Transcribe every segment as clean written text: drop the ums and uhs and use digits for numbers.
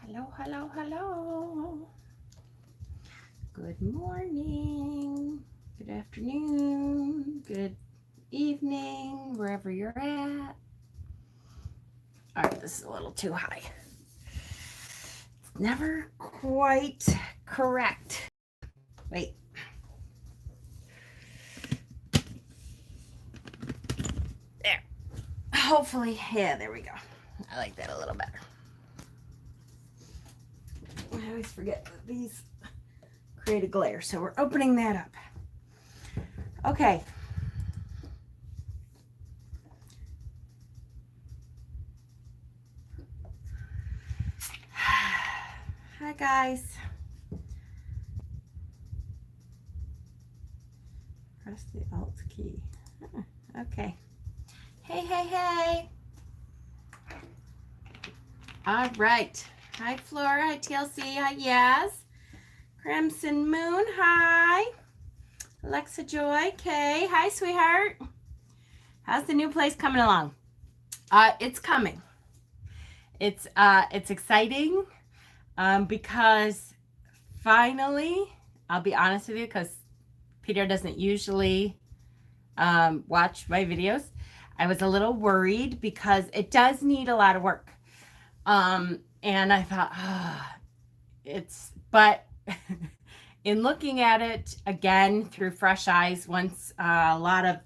Hello, hello, hello. Good morning, good afternoon, good evening, wherever you're at. All right, this is a little too high. It's never quite correct. Wait. There. Hopefully, yeah, there we go. I like that a little better. I always forget that these create a glare, so we're opening that up. Okay. Hi, guys. Press the Alt key. Okay. Hey, hey, hey. All right. Hi, Flora. Hi, TLC. Hi, Yaz. Crimson Moon. Hi. Alexa Joy. Kay. Hi, sweetheart. How's the new place coming along? It's coming. It's exciting because finally, I'll be honest with you, because Peter doesn't usually watch my videos. I was a little worried because it does need a lot of work. And I thought, but in looking at it again through fresh eyes, once a lot of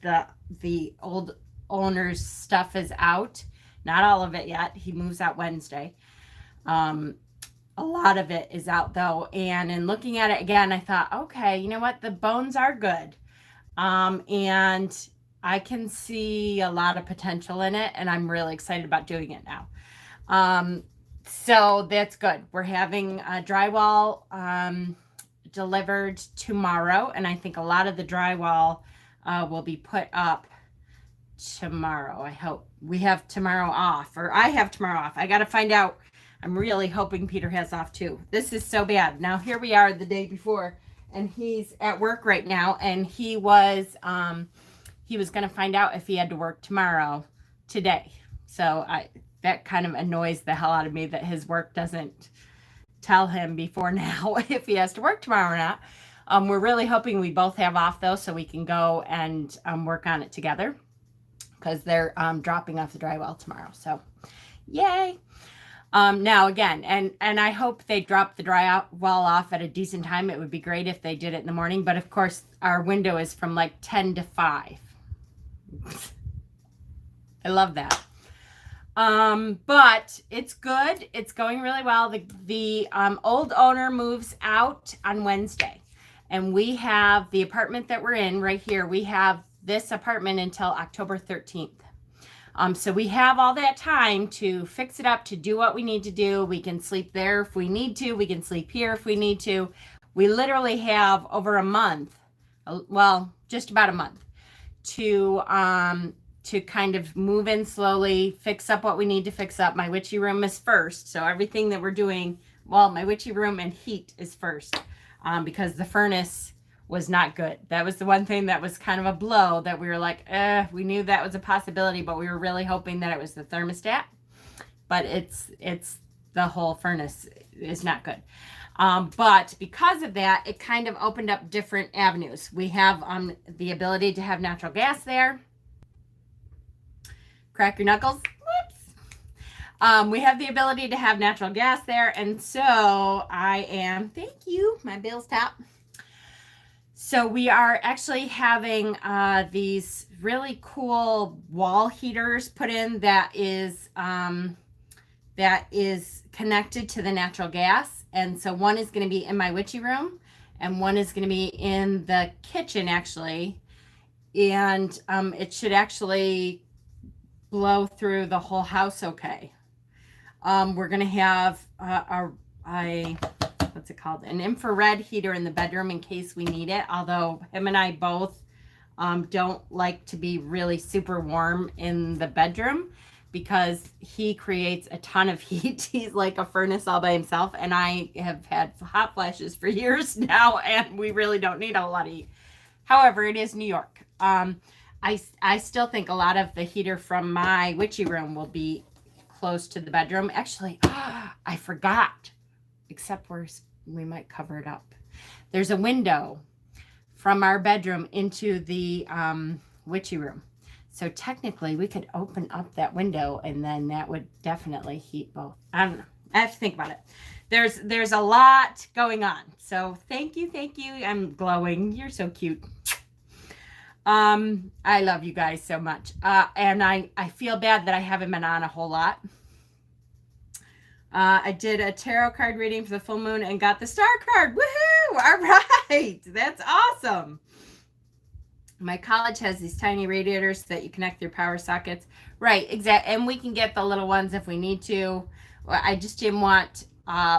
the old owner's stuff is out, not all of it yet, he moves out Wednesday. A lot of it is out though. And in looking at it again, I thought, okay, you know what? The bones are good. And I can see a lot of potential in it, and I'm really excited about doing it now. So that's good. We're having drywall delivered tomorrow, and I think a lot of the drywall will be put up tomorrow. I hope. We have tomorrow off, or I have tomorrow off. I got to find out. I'm really hoping Peter has off too. This is so bad. Now here we are the day before, and he's at work right now, and he was going to find out if he had to work today. So that kind of annoys the hell out of me that his work doesn't tell him before now if he has to work tomorrow or not. We're really hoping we both have off though, so we can go and work on it together, because they're dropping off the drywall tomorrow. So yay. Now again, and I hope they drop the drywall off at a decent time. It would be great if they did it in the morning, but of course our window is from like 10 to 5. I love that. But it's good. It's going really well. The old owner moves out on Wednesday, and we have the apartment that we're in right here. We have this apartment until October 13th. So we have all that time to fix it up, to do what we need to do. We can sleep there if we need to. We can sleep here if we need to. We literally have over a month, well, just about a month to kind of move in slowly, fix up what we need to fix up. My witchy room is first. So everything that we're doing, well, my witchy room and heat is first, because the furnace was not good. That was the one thing that was kind of a blow, that we were like, we knew that was a possibility, but we were really hoping that it was the thermostat. But it's the whole furnace is not good. But because of that, it kind of opened up different avenues. We have the ability to have natural gas there. Crack your knuckles. Whoops. We have the ability to have natural gas there. And so I am, thank you, my bill's tap. So we are actually having these really cool wall heaters put in that is connected to the natural gas. And so one is going to be in my witchy room, and one is going to be in the kitchen actually. And it should actually blow through the whole house okay. We're going to have what's it called? An infrared heater in the bedroom in case we need it. Although him and I both don't like to be really super warm in the bedroom, because he creates a ton of heat. He's like a furnace all by himself, and I have had hot flashes for years now, and we really don't need a lot of heat. However, it is New York. I still think a lot of the heater from my witchy room will be close to the bedroom. Actually, I forgot, except we might cover it up. There's a window from our bedroom into the witchy room. So technically we could open up that window and then that would definitely heat both. I don't know. I have to think about it. There's a lot going on. So thank you. I'm glowing. You're so cute. I love you guys so much. And I feel bad that I haven't been on a whole lot. I did a tarot card reading for the full moon and got the star card. Woohoo! All right. That's awesome. My college has these tiny radiators that you connect your power sockets. Right, exactly. And we can get the little ones if we need to. I just didn't want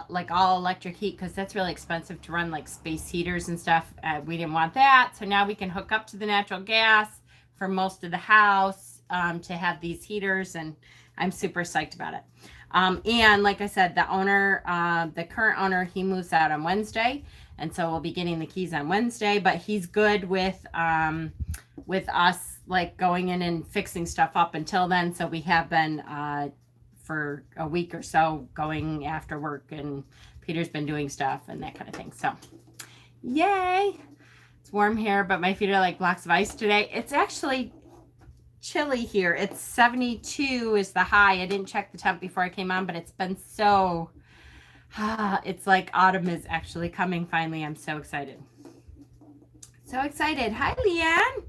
like all electric heat because that's really expensive to run, like space heaters and stuff. We didn't want that. So now we can hook up to the natural gas for most of the house to have these heaters. And I'm super psyched about it. And like I said, the owner, the current owner, he moves out on Wednesday. And so we'll be getting the keys on Wednesday, but he's good with us like going in and fixing stuff up until then. So we have been for a week or so going after work, and Peter's been doing stuff and that kind of thing. So yay. It's warm here, but my feet are like blocks of ice today. It's actually chilly here. It's 72 is the high. I didn't check the temp before I came on, but it's been so it's like autumn is actually coming finally. I'm so excited. So excited. Hi, Leanne.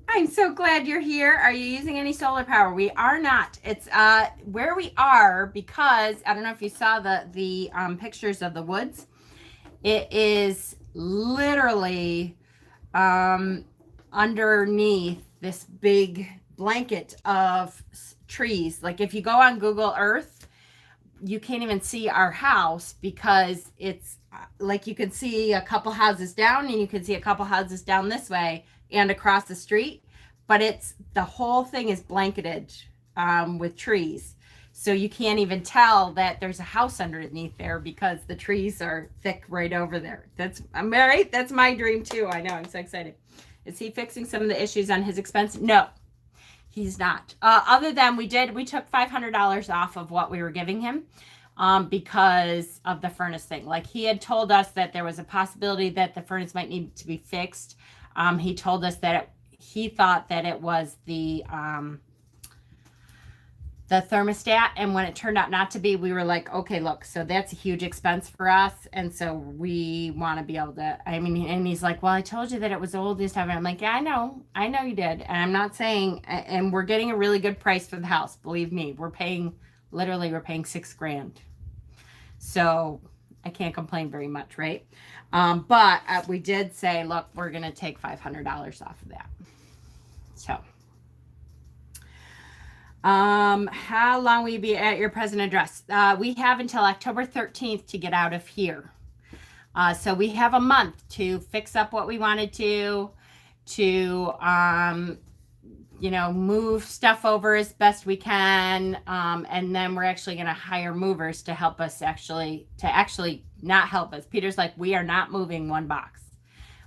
I'm so glad you're here. Are you using any solar power? We are not. It's where we are, because I don't know if you saw the pictures of the woods. It is literally underneath this big blanket of trees. Like if you go on Google Earth, you can't even see our house because it's like you can see a couple houses down and you can see a couple houses down this way and across the street, but it's the whole thing is blanketed with trees. So you can't even tell that there's a house underneath there because the trees are thick right over there. I'm right. That's my dream too. I know. I'm so excited. Is he fixing some of the issues on his expense? No, he's not. Other than we took $500 off of what we were giving him because of the furnace thing. Like he had told us that there was a possibility that the furnace might need to be fixed. He told us that he thought that it was the thermostat, and when it turned out not to be, we were like, okay, look, so that's a huge expense for us, and so we want to be able to, I mean, and he's like, well, I told you that it was old this time, and I'm like, yeah, I know you did, and I'm not saying, and we're getting a really good price for the house, believe me. We're paying $6,000, so I can't complain very much, right? But we did say, look, we're going to take $500 off of that. So how long will you be at your present address? We have until October 13th to get out of here. So we have a month to fix up what we wanted to move stuff over as best we can. And then we're actually going to hire movers to help us actually not help us. Peter's like, we are not moving one box.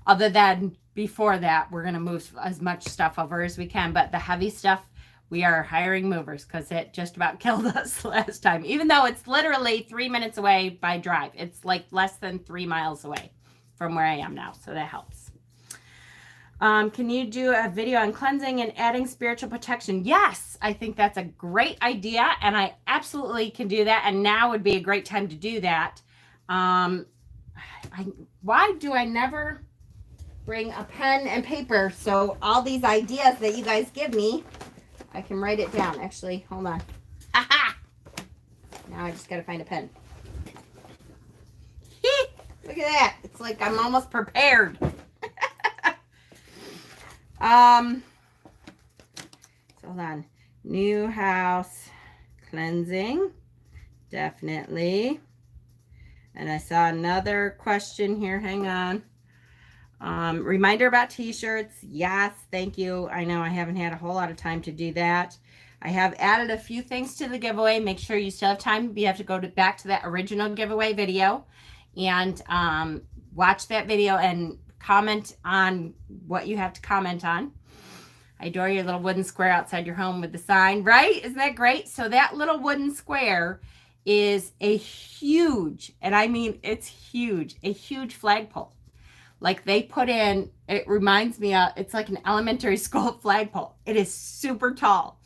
Other than before that, we're going to move as much stuff over as we can. But the heavy stuff, we are hiring movers because it just about killed us last time. Even though it's literally 3 minutes away by drive. It's like less than 3 miles away from where I am now. So that helps. Can you do a video on cleansing and adding spiritual protection? Yes, I think that's a great idea. And I absolutely can do that. And now would be a great time to do that. Why do I never bring a pen and paper? So all these ideas that you guys give me, I can write it down. Actually, hold on. Aha! Now I just got to find a pen. Look at that. It's like I'm almost prepared. So hold on. New house cleansing. Definitely. And I saw another question here. Hang on. Reminder about t-shirts. Yes, thank you. I know I haven't had a whole lot of time to do that. I have added a few things to the giveaway. Make sure you still have time. You have to go back to that original giveaway video and watch that video and comment on what you have to comment on. I adore your little wooden square outside your home with the sign, right? Isn't that great? So that little wooden square is a huge, and I mean it's huge, a huge flagpole. Like they put in, it reminds me of, it's like an elementary school flagpole. It is super tall.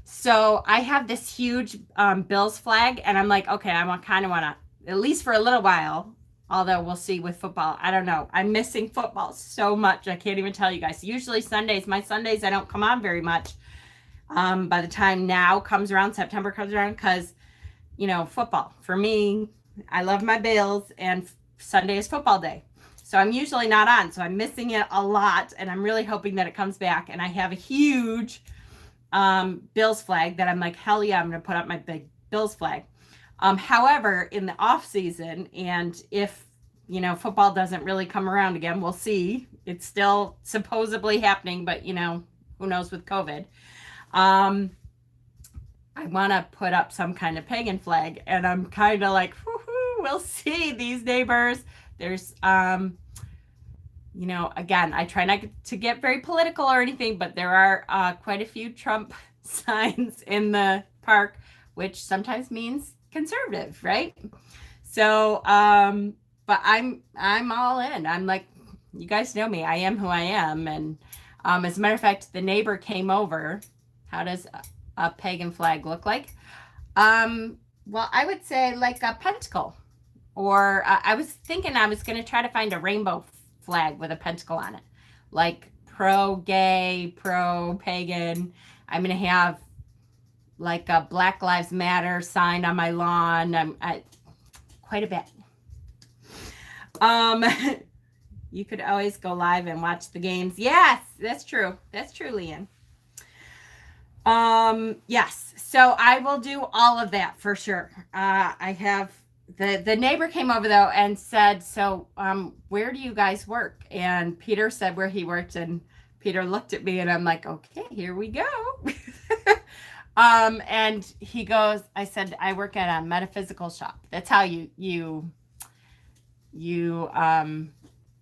So I have this huge Bills flag, and I'm like, okay, I kind of want to, at least for a little while, although we'll see with football. I don't know. I'm missing football so much. I can't even tell you guys. Usually Sundays, my Sundays, I don't come on very much. By the time now comes around, September comes around, because, you know, football. For me, I love my Bills, and Sunday is football day. So I'm usually not on. So I'm missing it a lot, and I'm really hoping that it comes back. And I have a huge Bills flag that I'm like, hell yeah, I'm going to put up my big Bills flag. However, in the off season, and if, you know, football doesn't really come around again, we'll see. It's still supposedly happening, but, you know, who knows with COVID. I want to put up some kind of pagan flag, and I'm kind of like, we'll see. These neighbors, there's, you know, again, I try not to get very political or anything, but there are quite a few Trump signs in the park, which sometimes means conservative, right? So, but I'm all in. I'm like, you guys know me. I am who I am. And as a matter of fact, the neighbor came over. How does a pagan flag look like? Well, I would say like a pentacle, or I was thinking I was going to try to find a rainbow flag with a pentacle on it, like pro-gay, pro-pagan. I'm going to have like a Black Lives Matter sign on my lawn. Quite a bit. You could always go live and watch the games. Yes, that's true. That's true, Leanne. Yes, so I will do all of that for sure. I have the neighbor came over though and said, so where do you guys work? And Peter said where he worked, and Peter looked at me, and I'm like, okay, here we go. And he goes, I said, I work at a metaphysical shop. That's how you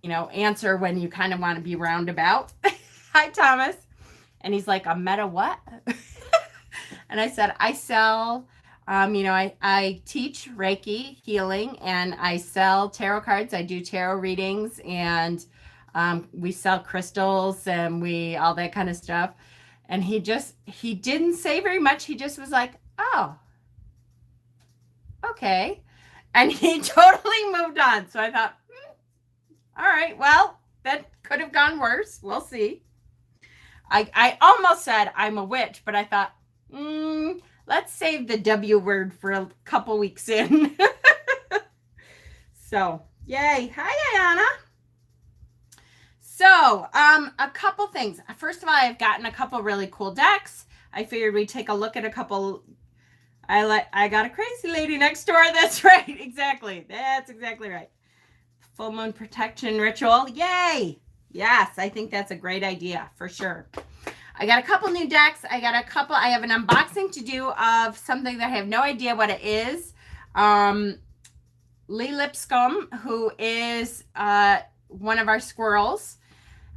know, answer when you kind of want to be roundabout. Hi, Thomas. And he's like, a meta what? And I said, I sell, you know, I teach Reiki healing, and I sell tarot cards. I do tarot readings, and we sell crystals, and all that kind of stuff. And he didn't say very much. He just was like, oh, okay. And he totally moved on. So I thought, all right, well, that could have gone worse. We'll see. I almost said I'm a witch, but I thought, let's save the W word for a couple weeks in. So, yay. Hi, Ayana. So, a couple things. First of all, I've gotten a couple really cool decks. I figured we'd take a look at a couple. I got a crazy lady next door. That's right. Exactly. That's exactly right. Full moon protection ritual. Yay. Yes, I think that's a great idea for sure. I got a couple new decks. I have an unboxing to do of something that I have no idea what it is. Lee Lipscomb, who is one of our squirrels.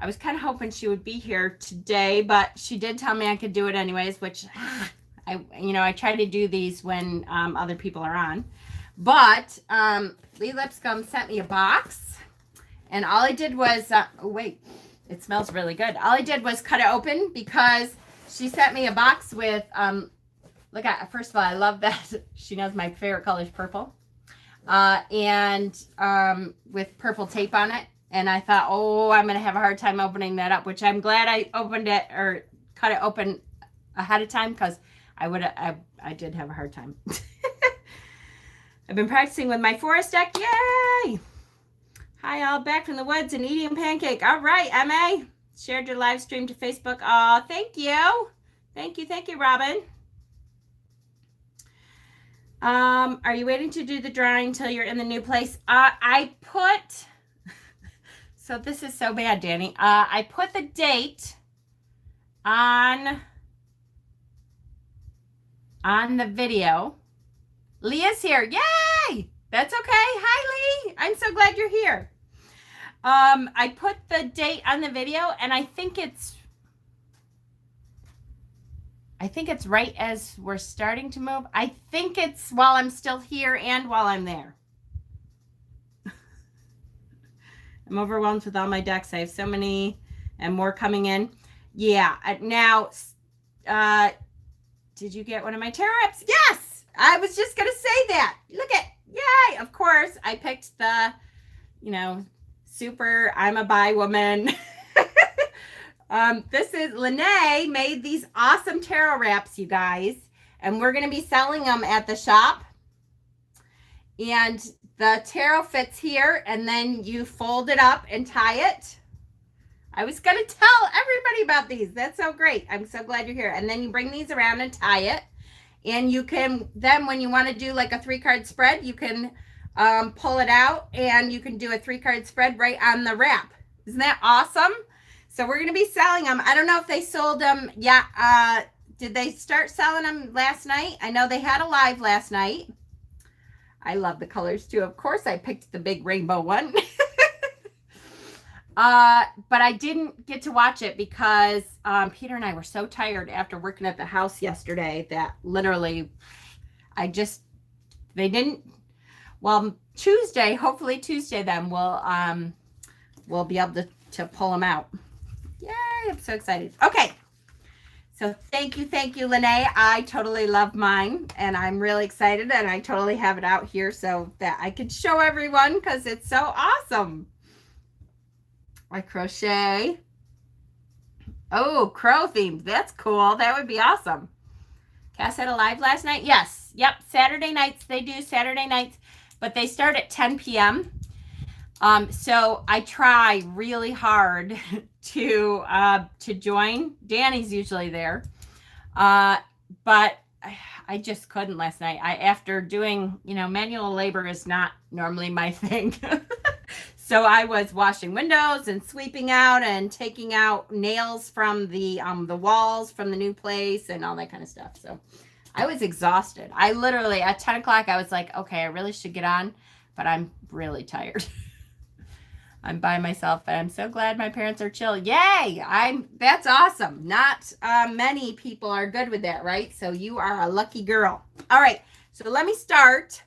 I was kind of hoping she would be here today, but she did tell me I could do it anyways, which I try to do these when other people are on. But Lee Lipscomb sent me a box, and all I did was, oh wait, it smells really good. All I did was cut it open because she sent me a box with, look at, first of all, I love that. She knows my favorite color is purple. And with purple tape on it. And I thought, oh, I'm going to have a hard time opening that up, which I'm glad I opened it or cut it open ahead of time, because I did have a hard time. I've been practicing with my forest deck. Yay! Hi, all, back from the woods and eating a pancake. All right, MA. Shared your live stream to Facebook. Oh, thank you. Thank you, Robin. Are you waiting to do the drawing until you're in the new place? So this is so bad, Danny. I put the date on the video. Leah's here. Yay! That's okay. Hi, Lee. I'm so glad you're here. I put the date on the video, and I think it's I think it's right as we're starting to move. I think it's while I'm still here and while I'm there. I'm overwhelmed with all my decks. I have so many and more coming in. Yeah. Now, did you get one of my tarot apps? Yes. I was just going to say that. Look at, yay. Of course, I picked the, super, I'm a bi woman. This is, Lene made these awesome tarot wraps, you guys. And we're going to be selling them at the shop. And the tarot fits here, and then you fold it up and tie it. I was going to tell everybody about these. That's so great. I'm so glad you're here. And then you bring these around and tie it. And you can, then when you want to do like a 3-card spread, you can pull it out and you can do a 3-card spread right on the wrap. Isn't that awesome? So we're going to be selling them. I don't know if they sold them. Yeah. Did they start selling them last night? I know they had a live last night. I love the colors too. Of course, I picked the big rainbow one. But I didn't get to watch it because Peter and I were so tired after working at the house yesterday that literally they didn't. Well, Tuesday, hopefully Tuesday, then we'll be able to pull them out. Yay, I'm so excited. Okay. So thank you, Lene. I totally love mine, and I'm really excited, and I totally have it out here so that I can show everyone because it's so awesome. I crochet. Oh, crow themed. That's cool. That would be awesome. Cass had a live last night? Yes. Yep. Saturday nights. They do Saturday nights, but they start at 10 p.m. So I try really hard to join. Danny's usually there. But I just couldn't last night. After doing, manual labor is not normally my thing. So I was washing windows and sweeping out and taking out nails from the walls from the new place and all that kind of stuff. So I was exhausted. I literally at 10 o'clock, I was like, okay, I really should get on, but I'm really tired. I'm by myself, and I'm so glad my parents are chill. Yay! That's awesome. Not many people are good with that, right? So you are a lucky girl. All right, so let me start.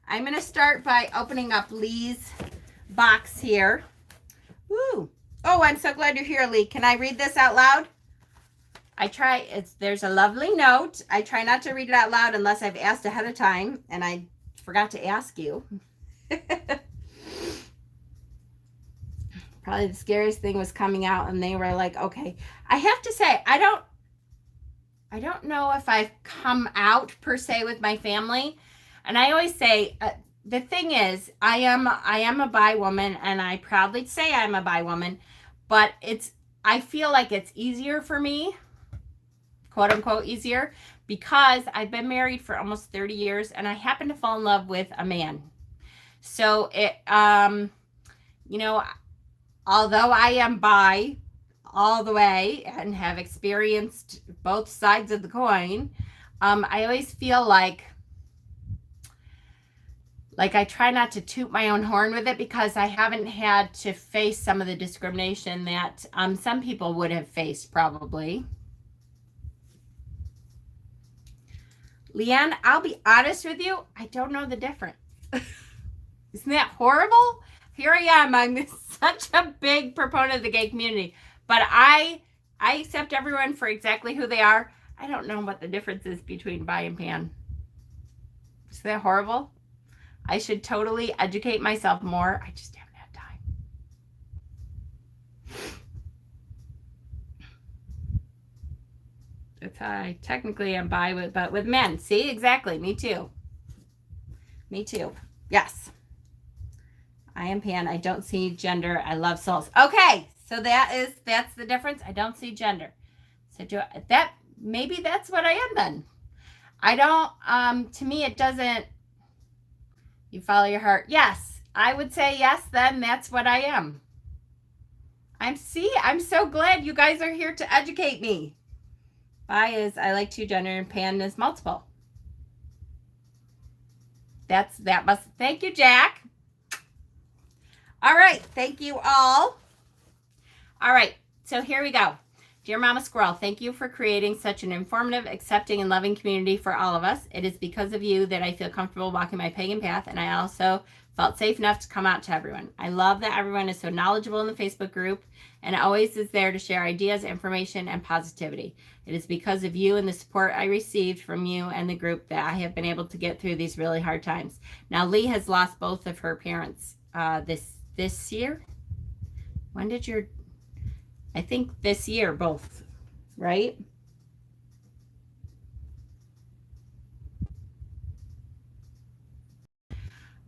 I'm going to start by opening up Lee's box here. Woo! Oh, I'm so glad you're here, Lee. Can I read this out loud? There's a lovely note. I try not to read it out loud unless I've asked ahead of time, and I forgot to ask you. Probably the scariest thing was coming out, and they were like, okay. I have to say, I don't know if I've come out per se with my family. And I always say, the thing is, I am a bi woman, and I proudly say I'm a bi woman, but I feel like it's easier for me, quote unquote easier, because I've been married for almost 30 years, and I happen to fall in love with a man. So although I am bi all the way and have experienced both sides of the coin, I always feel like I try not to toot my own horn with it because I haven't had to face some of the discrimination that some people would have faced probably. Leanne, I'll be honest with you, I don't know the difference. Isn't that horrible? Here I am. I'm such a big proponent of the gay community, but I accept everyone for exactly who they are. I don't know what the difference is between bi and pan. Is that horrible? I should totally educate myself more. I just haven't had time. That's how I technically am bi but with men. See, exactly. Me too. Me too. Yes. I am pan. I don't see gender. I love souls. Okay, so that's the difference. I don't see gender. So maybe that's what I am then. I don't. To me, it doesn't. You follow your heart. Yes, I would say yes. Then that's what I am. I'm so glad you guys are here to educate me. Bi is I like 2 gender and pan is multiple. Thank you, Jack. All right. Thank you all. All right. So here we go. Dear Mama Squirrel, thank you for creating such an informative, accepting, and loving community for all of us. It is because of you that I feel comfortable walking my pagan path, and I also felt safe enough to come out to everyone. I love that everyone is so knowledgeable in the Facebook group and always is there to share ideas, information, and positivity. It is because of you and the support I received from you and the group that I have been able to get through these really hard times. Now, Lee has lost both of her parents this year. When did your... I think this year, both, right?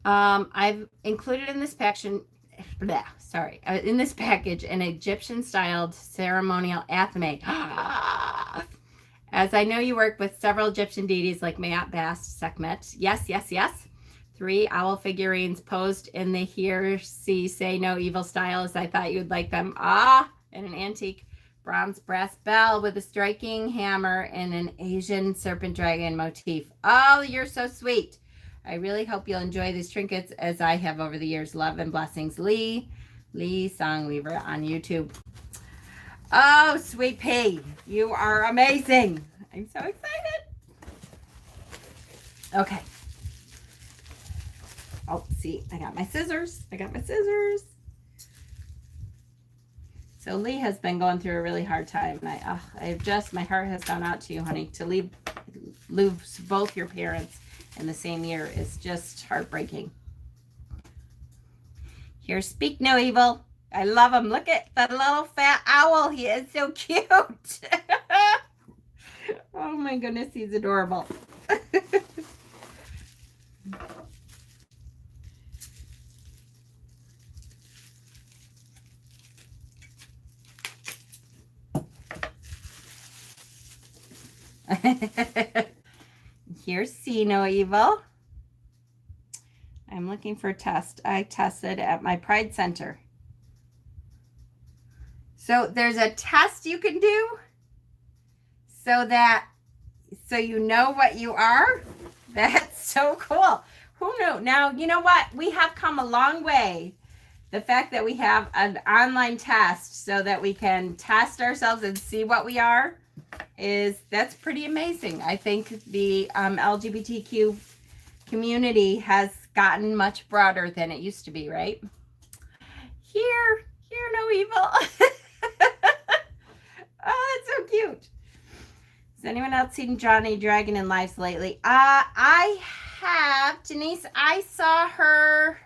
I've included in this package, in this package, an Egyptian-styled ceremonial athame. As I know you work with several Egyptian deities like Maat, Bast, Sekhmet. Yes, yes, yes. 3 owl figurines posed in the hear, see, say no evil style as I thought you'd like them. And an antique bronze brass bell with a striking hammer and an Asian serpent dragon motif. Oh, you're so sweet. I really hope you'll enjoy these trinkets as I have over the years. Love and blessings, Lee Songweaver on YouTube. Oh, sweet pea, you are amazing. I'm so excited. Okay. Oh, see, I got my scissors. So Lee has been going through a really hard time. And my heart has gone out to you, honey. To lose both your parents in the same year is just heartbreaking. Here, speak no evil. I love him. Look at that little fat owl. He is so cute. Oh my goodness, he's adorable. Here's See No Evil. I'm looking for a test. I tested at my Pride Center. So there's a test you can do so you know what you are. That's so cool. Who knew? Now, you know what? We have come a long way. The fact that we have an online test so that we can test ourselves and see what we are that's pretty amazing. I think the LGBTQ community has gotten much broader than it used to be, right? Hear no evil. Oh, that's so cute. Has anyone else seen Johnny Dragon in lives lately? I have. Denise, I saw her.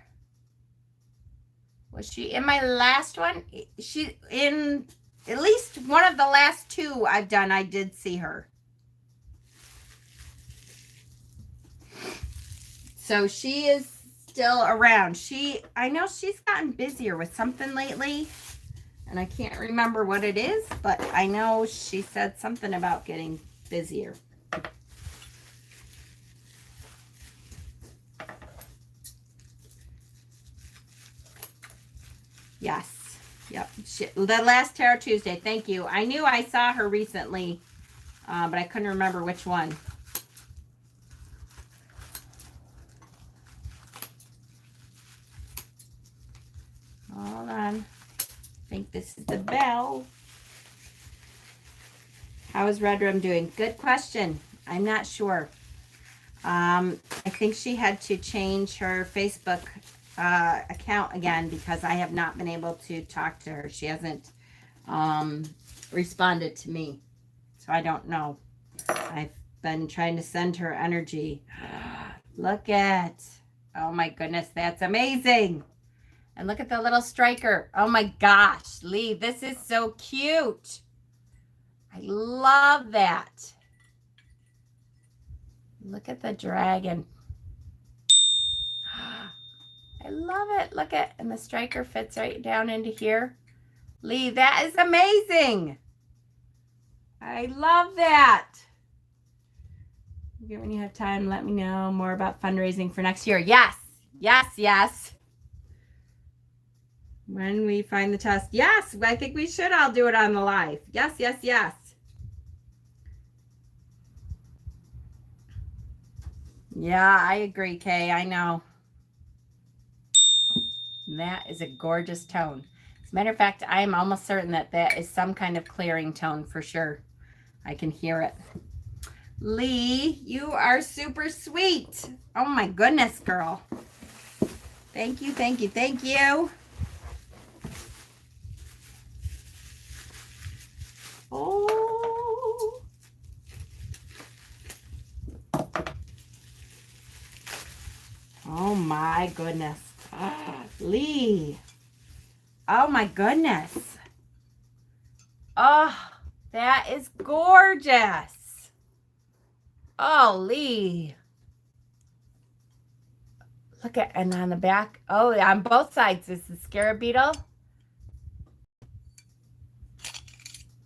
Was she in my last one? She in at least one of the last 2 I've done. I did see her. So she is still around. I know she's gotten busier with something lately, and I can't remember what it is, but I know she said something about getting busier. Yes. Yep. The last Tarot Tuesday. Thank you. I knew I saw her recently, but I couldn't remember which one. Hold on. I think this is the bell. How is Red Room doing? Good question. I'm not sure. I think she had to change her Facebook account again because I have not been able to talk to her. She hasn't responded to me, so I don't know. I've been trying to send her energy. Look at, oh my goodness, that's amazing. And look at the little striker. Oh my gosh, Lee, this is so cute. I love that. Look at the dragon. I love it. Look at, and the striker fits right down into here. Lee, that is amazing. I love that. When you have time, let me know more about fundraising for next year. Yes, yes, yes. When we find the test. Yes, I think we should all do it on the live. Yes, yes, yes. Yeah, I agree, Kay. I know. That is a gorgeous tone. As Matter of fact, I am almost certain that that is some kind of clearing tone for sure. I can hear it. Lee, you are super sweet. Oh my goodness, girl. Thank you, thank you, thank you. Oh. Oh my goodness. Lee. Oh my goodness. Oh, that is gorgeous. Oh, Lee. Look at, and on the back. Oh, on both sides is the scarab beetle.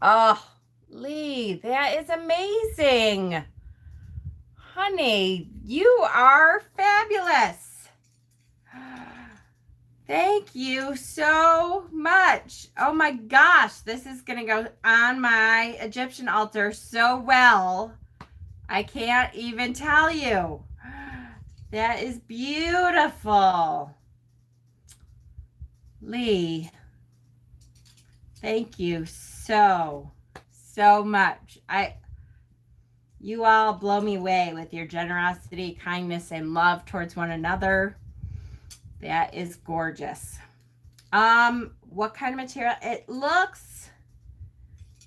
Oh, Lee, that is amazing. Honey, you are fabulous. Thank you so much. Oh my gosh, this is going to go on my Egyptian altar so well. I can't even tell you. That is beautiful. Lee, thank you so much. You all blow me away with your generosity, kindness, and love towards one another. That is gorgeous. What kind of material? It looks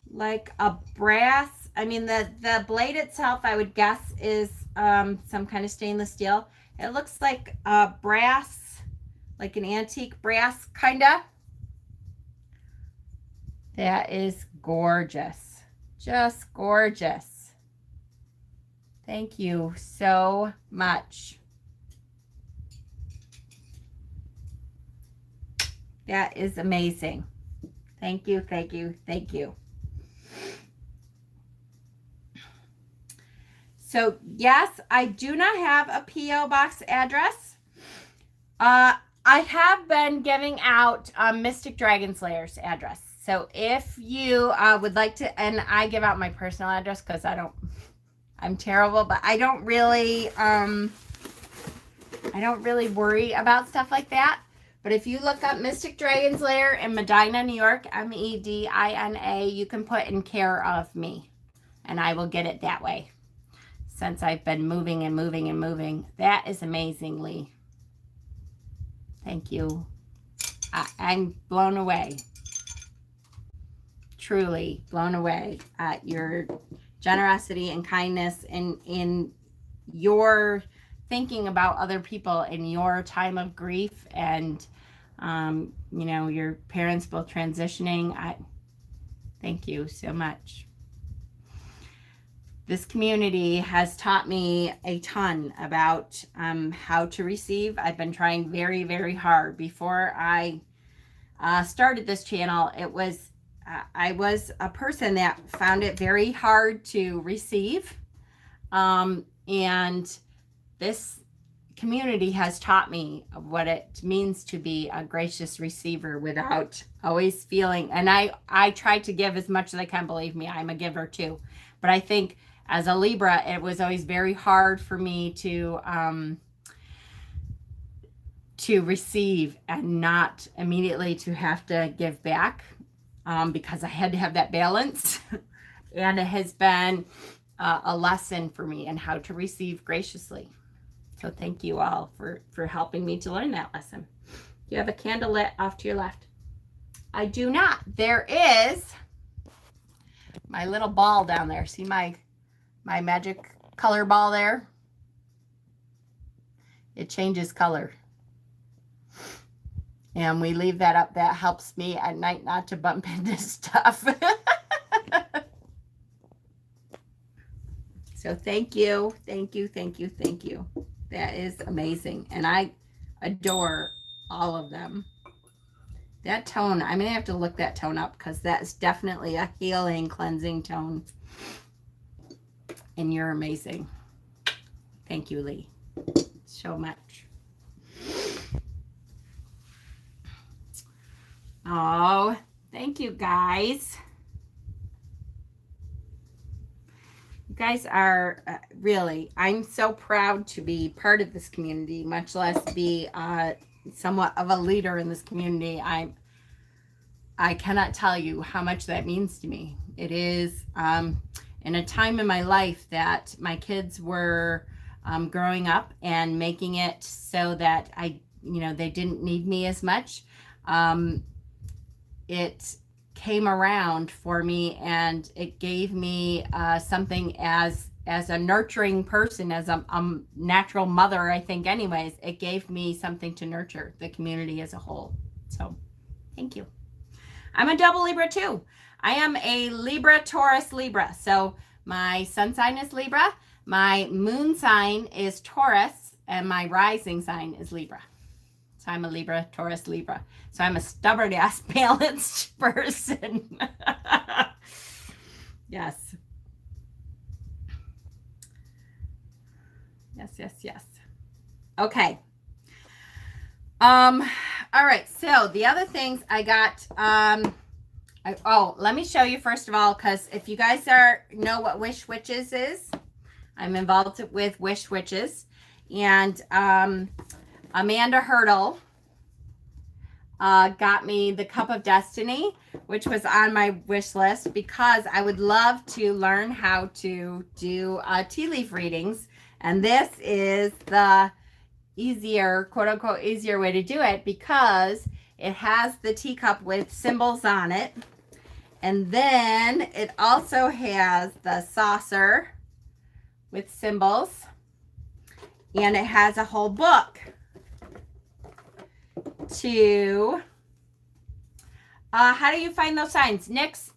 like a brass. I mean, the blade itself, I would guess, is some kind of stainless steel. It looks like a brass, like an antique brass, kinda. That is gorgeous. Just gorgeous. Thank you so much. That is amazing. Thank you, thank you, thank you. So, yes, I do not have a P.O. box address. I have been giving out Mystic Dragon Slayer's address. So, if you would like to, and I give out my personal address because I'm terrible, but I don't really worry about stuff like that. But if you look up Mystic Dragon Slayer in Medina, New York, Medina, you can put in care of me, and I will get it that way. Since I've been moving and moving and moving. That is amazingly. Thank you. I'm blown away. Truly blown away at your generosity and kindness in your thinking about other people in your time of grief and, you know, your parents both transitioning. Thank you so much. This community has taught me a ton about how to receive. I've been trying very, very hard. Before I started this channel, I was a person that found it very hard to receive. And this community has taught me what it means to be a gracious receiver without always feeling, and I try to give as much as I can. Believe me, I'm a giver too. But I think as a Libra, it was always very hard for me to receive and not immediately to have to give back, because I had to have that balance. And it has been a lesson for me in how to receive graciously. So thank you all for helping me to learn that lesson. You have a candle lit off to your left. I do not. There is my little ball down there. See my magic color ball there? It changes color. And we leave that up. That helps me at night not to bump into stuff. So thank you. Thank you, thank you, thank you. That is amazing. And I adore all of them. That tone, I'm going to have to look that tone up because that's definitely a healing, cleansing tone. And you're amazing. Thank you, Lee, so much. Oh, thank you, guys. You guys are really, I'm so proud to be part of this community, much less be somewhat of a leader in this community. I cannot tell you how much that means to me. It is in a time in my life that my kids were growing up and making it so that they didn't need me as much. It came around for me, and it gave me something as a nurturing person, as a natural mother, I think anyways, it gave me something to nurture the community as a whole. So thank you. I'm a double Libra too. I am a Libra, Taurus, Libra. So my sun sign is Libra, my moon sign is Taurus, and my rising sign is Libra. So I'm a Libra, Taurus, Libra. So I'm a stubborn ass balanced person. Yes. Yes. Okay. All right. So the other things I got, let me show you first of all, because if you guys know what Wish Witches is, I'm involved with Wish Witches, and Amanda Hurdle got me the Cup of Destiny, which was on my wish list because I would love to learn how to do tea leaf readings. And this is the easier, quote unquote, easier way to do it because it has the teacup with symbols on it. And then it also has the saucer with symbols. And it has a whole book to how do you find those signs? Nix,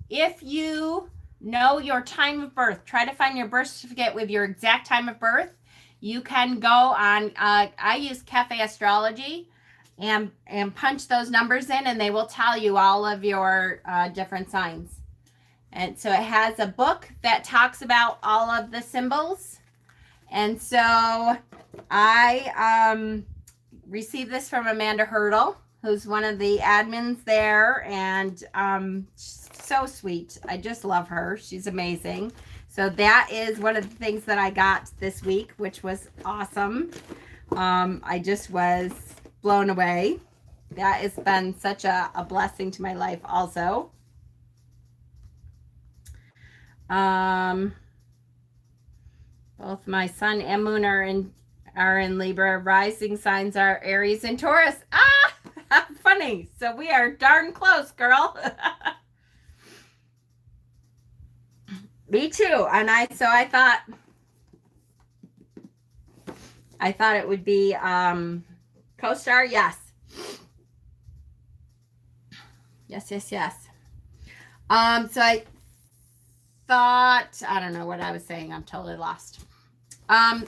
if you know your time of birth, try to find your birth certificate with your exact time of birth. You can go on, I use Cafe Astrology and punch those numbers in, and they will tell you all of your different signs. And so it has a book that talks about all of the symbols. And so I received this from Amanda Hurdle, who's one of the admins there, and so sweet. I just love her. She's amazing. So that is one of the things that I got this week, which was awesome. I just was blown away. That has been such a blessing to my life also. Both my sun and moon are in Libra. Rising signs are Aries and Taurus. Ah, funny. So we are darn close, girl. Me too. And I thought it would be co-star. Yes. Yes. So I thought, I don't know what I was saying. I'm totally lost. I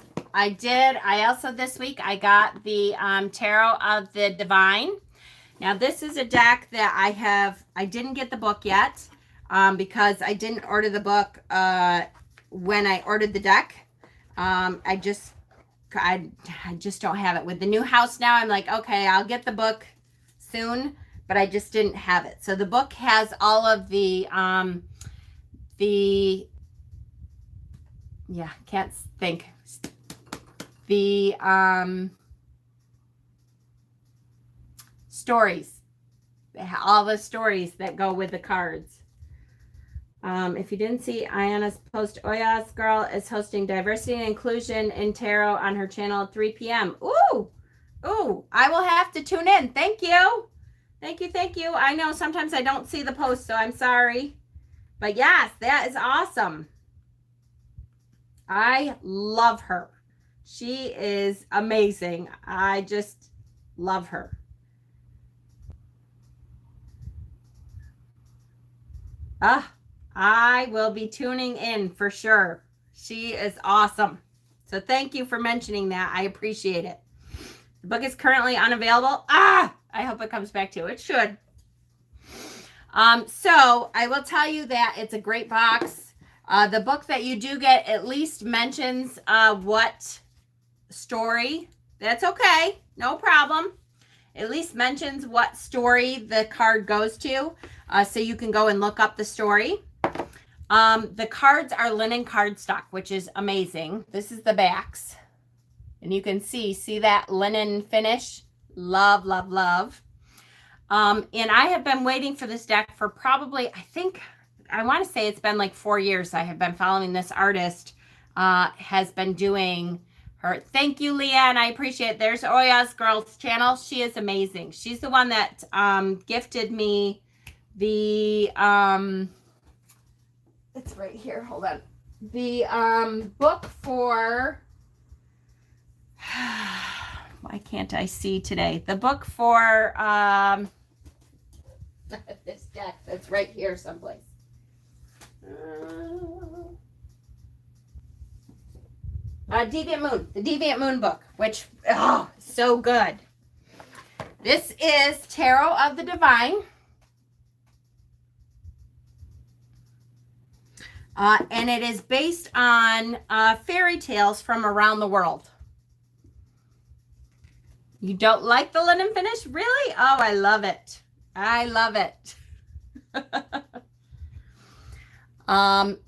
also this week I got the Tarot of the Divine. Now this is a deck that I didn't get the book yet because I didn't order the book when I ordered the deck. I just don't have it. With the new house now, I'm like, okay, I'll get the book soon, but I just didn't have it. So the book has all of the can't think. The stories, all the stories that go with the cards. If you didn't see Ayana's post, Oyas Girl is hosting Diversity and Inclusion in Tarot on her channel at 3 p.m. Ooh, I will have to tune in. Thank you. I know sometimes I don't see the post, so I'm sorry. But yes, that is awesome. I love her. She is amazing. I just love her. I will be tuning in for sure. She is awesome. So thank you for mentioning that. I appreciate it. The book is currently unavailable. I hope it comes back to it. It should. So I will tell you that it's a great box. The book that you do get at least mentions what story. That's okay. No problem. At least mentions what story the card goes to. So you can go and look up the story. The cards are linen cardstock, which is amazing. This is the backs. And you can see that linen finish. Love. And I have been waiting for this deck for probably, I want to say it's been like 4 years. I have been following this artist, has been doing her. Thank you, Leanne. I appreciate it. There's Oya's Girls channel. She is amazing. She's the one that gifted me the, it's right here. Hold on. The book for, why can't I see today? The book for this deck that's right here someplace. Deviant Moon, the Deviant Moon book, which, oh, so good. This is Tarot of the Divine. And it is based on fairy tales from around the world. You don't like the linen finish? Really? Oh, I love it. I love it.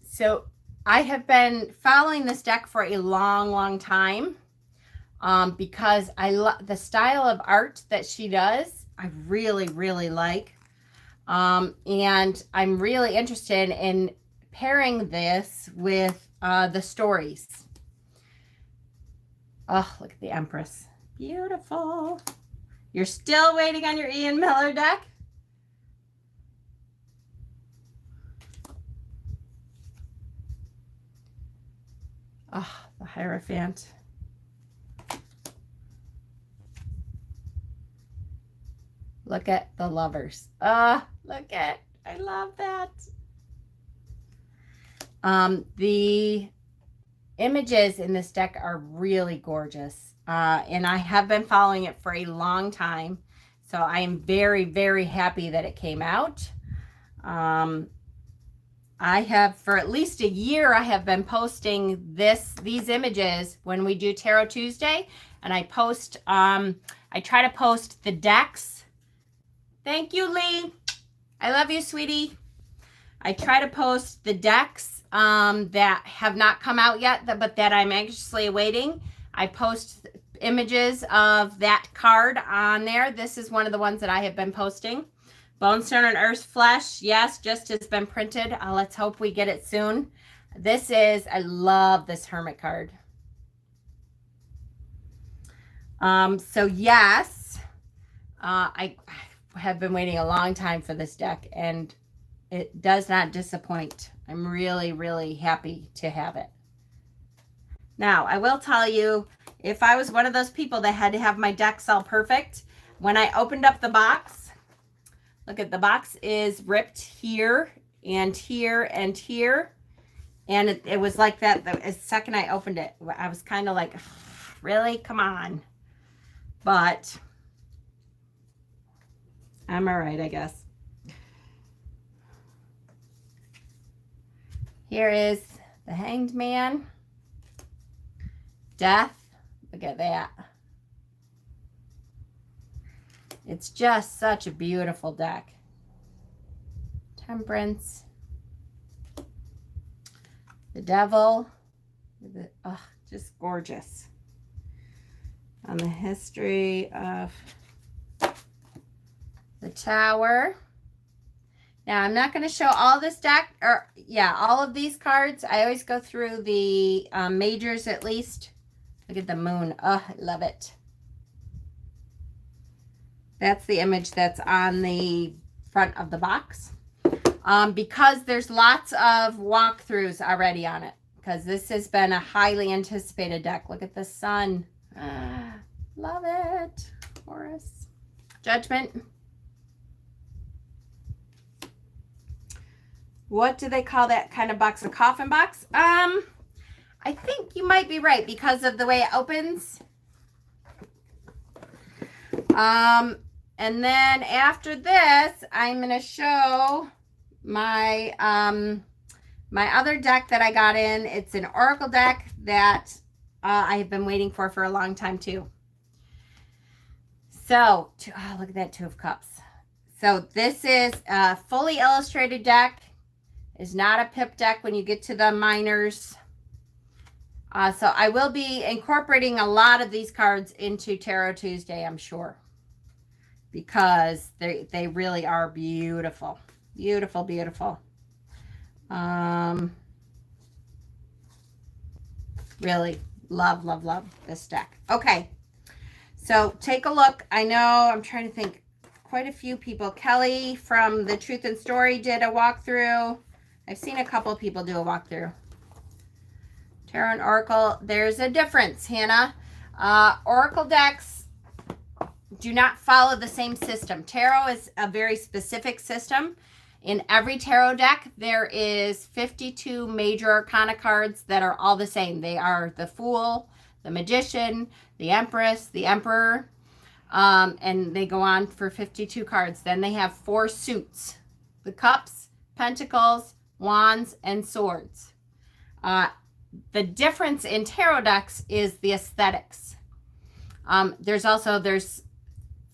So I have been following this deck for a long, long time because I love the style of art that she does. I really, really like. And I'm really interested in pairing this with the stories. Oh, look at the Empress. Beautiful. You're still waiting on your Ian Miller deck? Oh, the Hierophant. Look at the Lovers. Look at, I love that. The images in this deck are really gorgeous. And I have been following it for a long time. So I am very, very happy that it came out. I have, for at least a year, I have been posting these images when we do Tarot Tuesday. And I post, I try to post the decks. Thank you, Lee. I love you, sweetie. I try to post the decks that have not come out yet, but that I'm anxiously awaiting. I post images of that card on there. This is one of the ones that I have been posting. Bone, Stone, and Earth's Flesh. Yes, just has been printed. Let's hope we get it soon. This is, I love this Hermit card. So yes, I have been waiting a long time for this deck, and it does not disappoint. I'm really, really happy to have it. Now, I will tell you, if I was one of those people that had to have my deck sell perfect, when I opened up the box, look at the box is ripped here and here and here. And it was like that the second I opened it. I was kind of like, really? Come on. But I'm all right, I guess. Here is the Hanged Man. Death. Look at that. It's just such a beautiful deck. Temperance. The Devil. Oh, just gorgeous. On the history of the Tower. Now, I'm not going to show all this deck, or yeah, all of these cards. I always go through the majors at least. Look at the Moon. Oh, I love it. That's the image that's on the front of the box. Because there's lots of walkthroughs already on it. Because this has been a highly anticipated deck. Look at the Sun. Love it. Horus. Judgment. What do they call that kind of box? A coffin box? I think you might be right because of the way it opens. And then after this, I'm going to show my my other deck that I got in. It's an Oracle deck that I have been waiting for a long time too. So, look at that Two of Cups. So this is a fully illustrated deck. It's not a pip deck when you get to the minors. So I will be incorporating a lot of these cards into Tarot Tuesday, I'm sure. because they really are beautiful. Beautiful, beautiful. Really love, love, love this deck. Okay, so take a look. I know, I'm trying to think, quite a few people. Kelly from the Truth and Story did a walkthrough. I've seen a couple people do a walkthrough. Tarot and Oracle, there's a difference, Hannah. Oracle decks do not follow the same system. Tarot is a very specific system. In every tarot deck, there is 52 major arcana cards that are all the same. They are the Fool, the Magician, the Empress, the Emperor, and they go on for 52 cards. Then they have 4 suits: the Cups, Pentacles, Wands, and Swords. The difference in tarot decks is the aesthetics. There's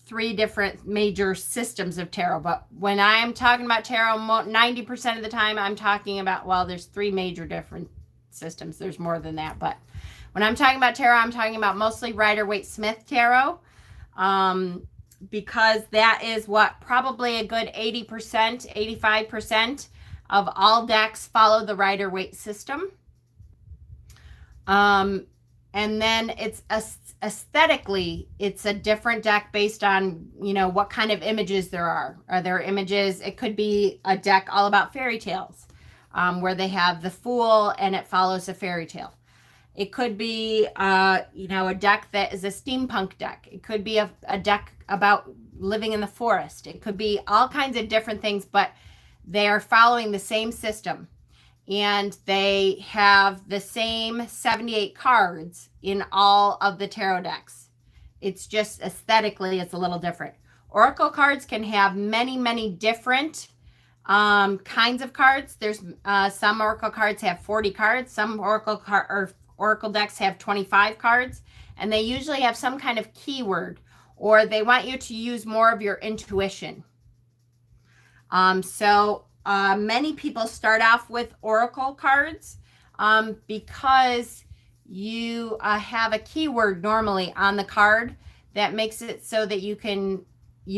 3 different major systems of tarot, but when I'm talking about tarot, 90% of the time I'm talking about, well, there's 3 major different systems. There's more than that, but when I'm talking about tarot, I'm talking about mostly Rider-Waite-Smith tarot, because that is what probably a good 80%, 85% of all decks follow the Rider-Waite system. And then it's aesthetically, it's a different deck based on, you know, what kind of images there are. Are there images? It could be a deck all about fairy tales, where they have the Fool and it follows a fairy tale. It could be, you know, a deck that is a steampunk deck. It could be a deck about living in the forest. It could be all kinds of different things, but they are following the same system. And they have the same 78 cards in all of the tarot decks. It's just aesthetically, it's a little different. Oracle cards can have many, many different kinds of cards. There's some Oracle cards have 40 cards. Some Oracle decks have 25 cards. And they usually have some kind of keyword, or they want you to use more of your intuition. Many people start off with Oracle cards because you have a keyword normally on the card that makes it so that you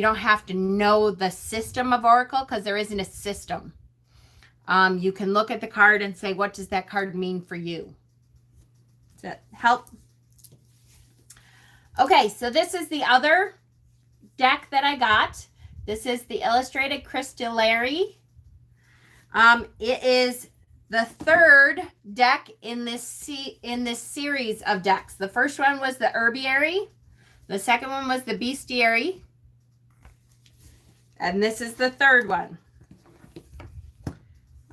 don't have to know the system of Oracle, because there isn't a system. You can look at the card and say, what does that card mean for you? Does that help? Okay, so this is the other deck that I got. This is the Illustrated Crystallary. It is the 3rd deck in this series of decks. The first one was the Herbiary. The second one was the Bestiary. And this is the 3rd one.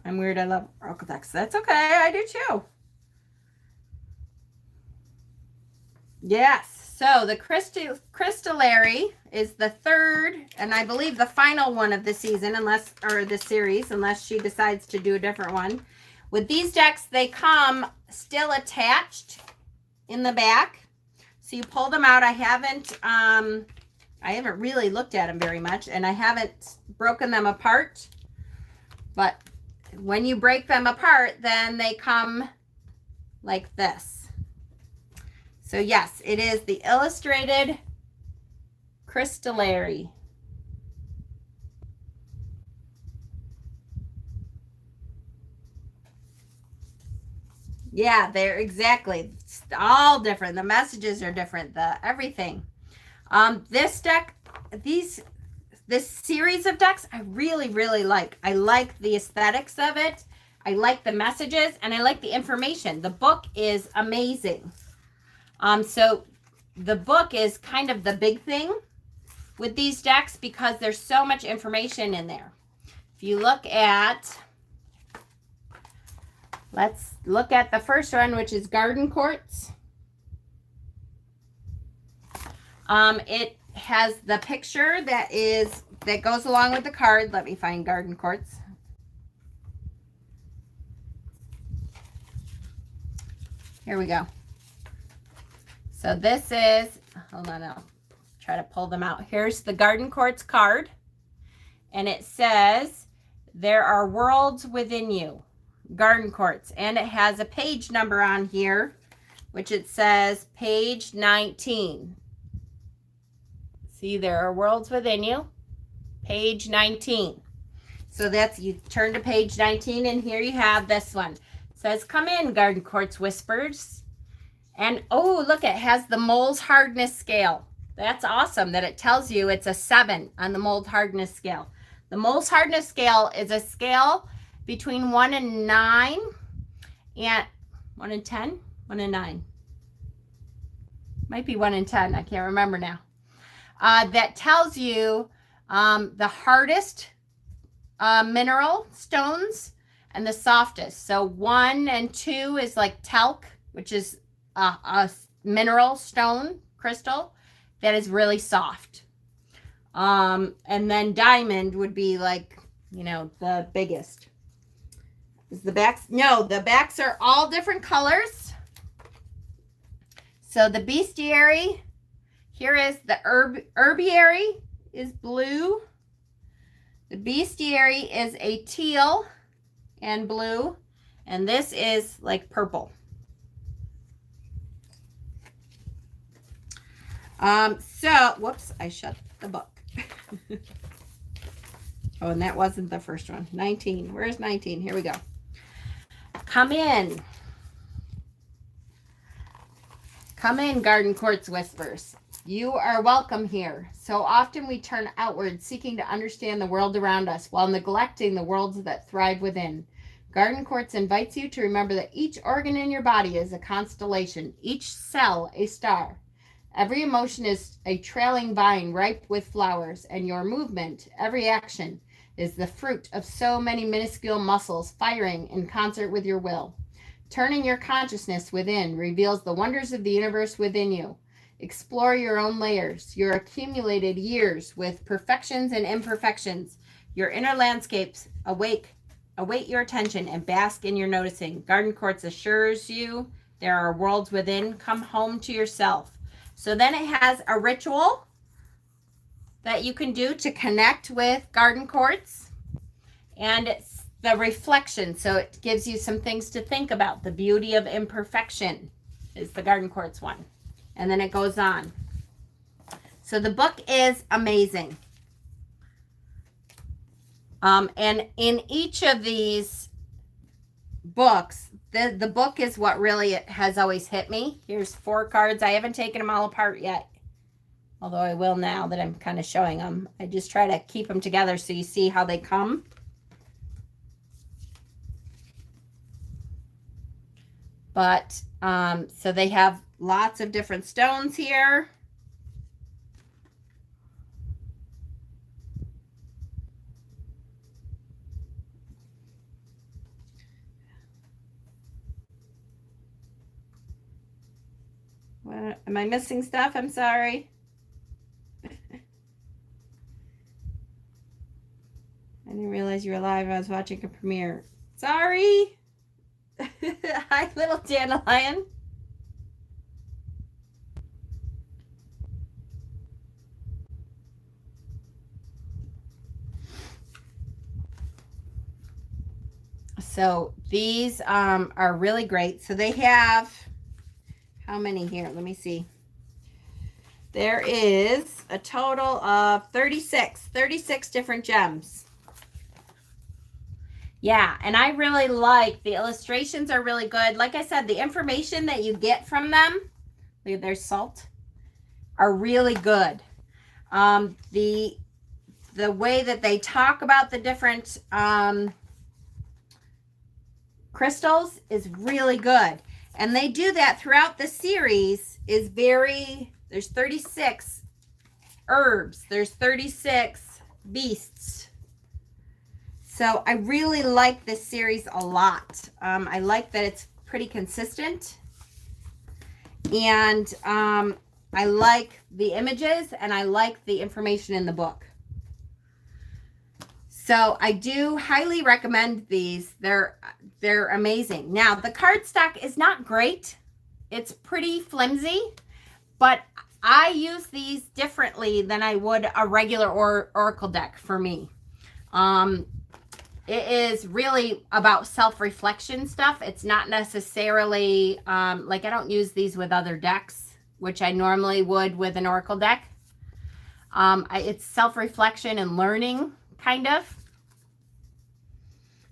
I'm weird. I love Oracle decks. That's okay. I do too. Yes. So the Crystallary is the 3rd, and I believe the final one of the season, the series, unless she decides to do a different one. With these decks, they come still attached in the back. So you pull them out. I haven't really looked at them very much, and I haven't broken them apart. But when you break them apart, then they come like this. So yes, it is the Illustrated Crystallary. Yeah, they're exactly. It's all different. The messages are different. Everything. This deck, this series of decks, I really, really like. I like the aesthetics of it. I like the messages, and I like the information. The book is amazing. So the book is kind of the big thing with these decks because there's so much information in there. If you look at, let's look at the first one, which is Garden Quartz. It has the picture that goes along with the card. Let me find Garden Quartz. Here we go. So this is, hold on, I'll try to pull them out. Here's the Garden Quartz card. And it says, there are worlds within you. Garden Quartz. And it has a page number on here, which it says page 19. See, there are worlds within you. Page 19. So that's, you turn to page 19 and here you have this one. It says, come in, Garden Quartz Whispers. And oh, look, it has the mold's hardness scale. That's awesome that it tells you it's a 7 on the mold hardness scale. The mold's hardness scale is a scale between 1 and 9 and 1 and 10, 1 and 9. Might be 1 and 10, I can't remember now. That tells you the hardest mineral stones and the softest. So 1 and 2 is like talc, which is a mineral stone crystal that is really soft. And then diamond would be like, you know, the biggest. Is the backs? No, the backs are all different colors. So the bestiary, here is the herbiary is blue. The bestiary is a teal and blue. And this is like purple. So, whoops, I shut the book. Oh, and that wasn't the first one. 19. Where's 19? Here we go. Come in. Come in, Garden Quartz Whispers. You are welcome here. So often we turn outward, seeking to understand the world around us while neglecting the worlds that thrive within. Garden Quartz invites you to remember that each organ in your body is a constellation, each cell a star. Every emotion is a trailing vine ripe with flowers, and your movement, every action, is the fruit of so many minuscule muscles firing in concert with your will. Turning your consciousness within reveals the wonders of the universe within you. Explore your own layers, your accumulated years with perfections and imperfections. Your inner landscapes await your attention and bask in your noticing. Garden Quartz assures you there are worlds within. Come home to yourself. So then it has a ritual that you can do to connect with Garden Quartz. And it's the reflection. So it gives you some things to think about. The beauty of imperfection is the Garden Quartz one. And then it goes on. So the book is amazing. And in each of these books, the book is what really has always hit me. Here's 4 cards. I haven't taken them all apart yet, although I will now that I'm kind of showing them. I just try to keep them together so you see how they come. But so they have lots of different stones here. What, am I missing stuff? I'm sorry. I didn't realize you were live. I was watching a premiere. Sorry. Hi, little dandelion. So these are really great. So they have, how many here? Let me see. There is a total of 36 different gems. Yeah, and I really like the illustrations are really good. Like I said, the information that you get from them, there's salt, are really good. The way that they talk about the different crystals is really good. And they do that throughout the series is there's 36 herbs, there's 36 beasts. So I really like this series a lot. I like that it's pretty consistent. And I like the images and I like the information in the book. So I do highly recommend these. They're amazing. Now, the cardstock is not great. It's pretty flimsy, but I use these differently than I would a regular oracle deck for me. It is really about self-reflection stuff. It's not necessarily, like I don't use these with other decks, which I normally would with an oracle deck. It's self-reflection and learning, kind of.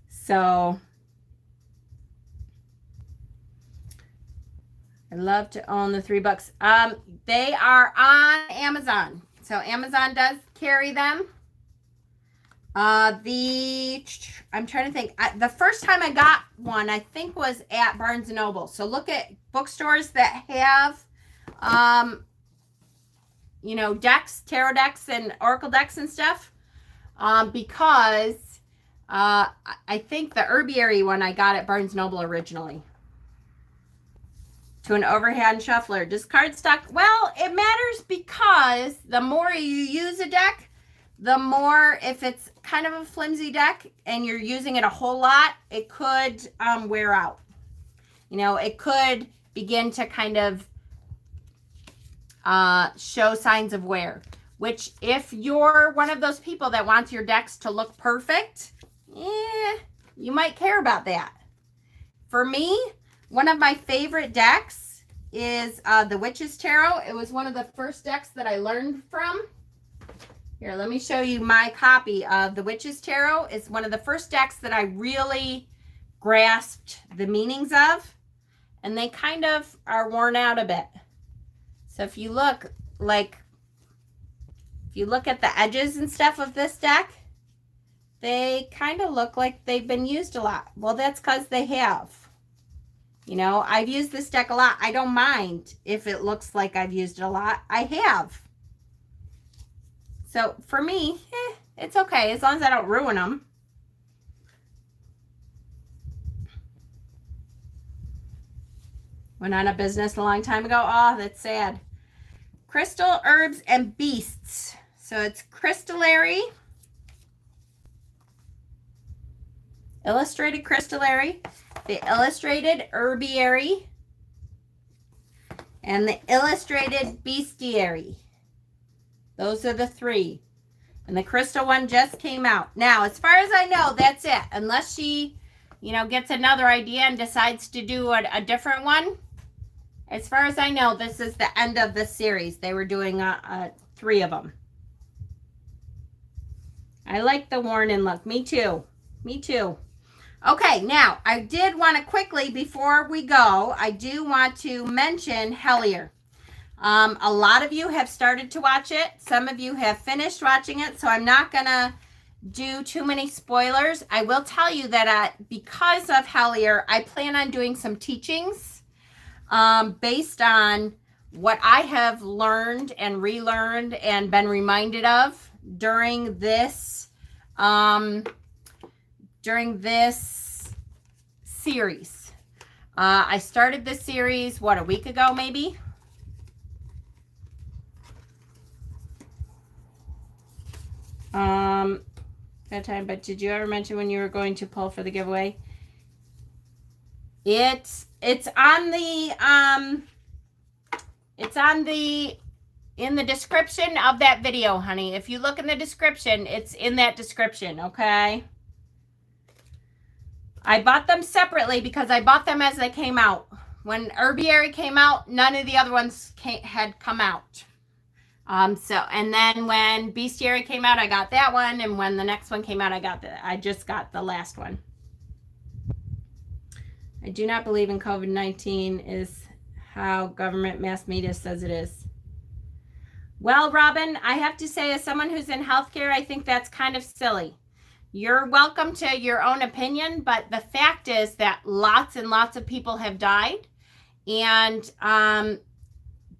So I love to own the $3. They are on Amazon. So Amazon does carry them. I'm trying to think. The first time I got one, I think, was at Barnes & Noble. So look at bookstores that have, you know, decks, tarot decks, and oracle decks and stuff. Because I think the herbiary one I got at Barnes & Noble originally. To an overhand shuffler. Does cardstock? Well, it matters because the more you use a deck, the more, if it's kind of a flimsy deck and you're using it a whole lot, it could wear out. You know, it could begin to kind of show signs of wear. Which, if you're one of those people that wants your decks to look perfect, you might care about that. For me, one of my favorite decks is the Witch's Tarot. It was one of the first decks that I learned from. Here, let me show you my copy of the Witch's Tarot. It's one of the first decks that I really grasped the meanings of. And they kind of are worn out a bit. So if you look, like, if you look at the edges and stuff of this deck, they kind of look like they've been used a lot. Well, that's because they have. You know, I've used this deck a lot. I don't mind if it looks like I've used it a lot. I have. So for me, it's okay as long as I don't ruin them. Went on a business a long time ago. Oh, that's sad. Crystal, Herbs, and Beasts. So it's Crystallary, Illustrated Crystallary, the Illustrated Herbiary, and the Illustrated Bestiary. Those are the three. And the crystal one just came out. Now, as far as I know, that's it. Unless she, you know, gets another idea and decides to do a different one. As far as I know, this is the end of the series. They were doing 3 of them. I like the worn in look. Me too. Me too. Okay, now, I did want to quickly, before we go, I do want to mention Hellier. A lot of you have started to watch it. Some of you have finished watching it, so I'm not going to do too many spoilers. I will tell you that because of Hellier, I plan on doing some teachings based on what I have learned and relearned and been reminded of during this series. I started this series, what, a week ago maybe? That time, but did you ever mention when you were going to pull for the giveaway? It's on the in the description of that video, honey. If you look in the description, it's in that description, okay? I bought them separately because I bought them as they came out. When Herbiary came out, none of the other ones had come out. And then when Bestiary came out, I got that one. And when the next one came out, I just got the last one. I do not believe in COVID-19 is how government mass media says it is. Well, Robin, I have to say, as someone who's in healthcare, I think that's kind of silly. You're welcome to your own opinion, but the fact is that lots and lots of people have died. And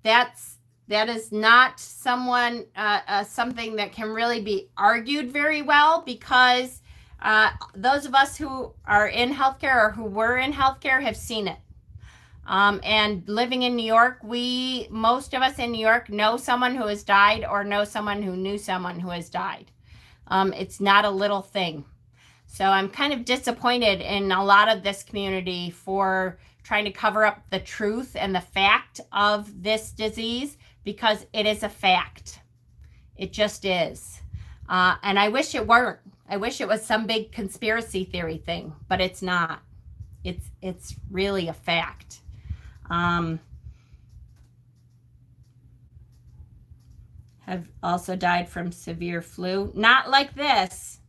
that is not something that can really be argued very well, because those of us who are in healthcare or who were in healthcare have seen it. And living in New York, most of us in New York know someone who has died or know someone who knew someone who has died. It's not a little thing. So I'm kind of disappointed in a lot of this community for trying to cover up the truth and the fact of this disease, because it is a fact. It just is. And I wish it weren't. I wish it was some big conspiracy theory thing, but it's not. It's really a fact. have also died from severe flu. Not like this.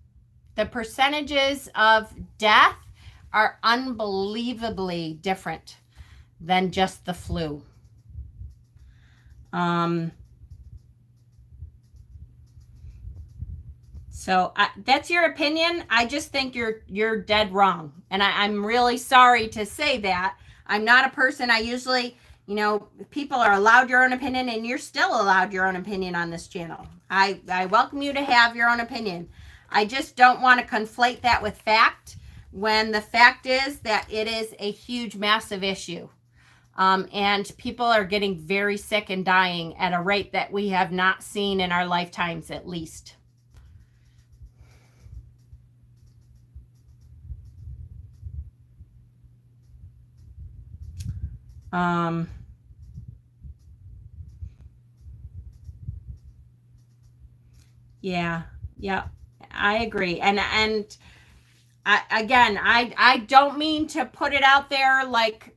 The percentages of death are unbelievably different than just the flu. So that's your opinion. I just think you're dead wrong. And I'm really sorry to say that. I'm not a person, I usually, you know, people are allowed your own opinion, and you're still allowed your own opinion on this channel. I welcome you to have your own opinion. I just don't want to conflate that with fact, when the fact is that it is a huge, massive issue. And people are getting very sick and dying at a rate that we have not seen in our lifetimes, at least. Yeah, I agree. And I don't mean to put it out there like,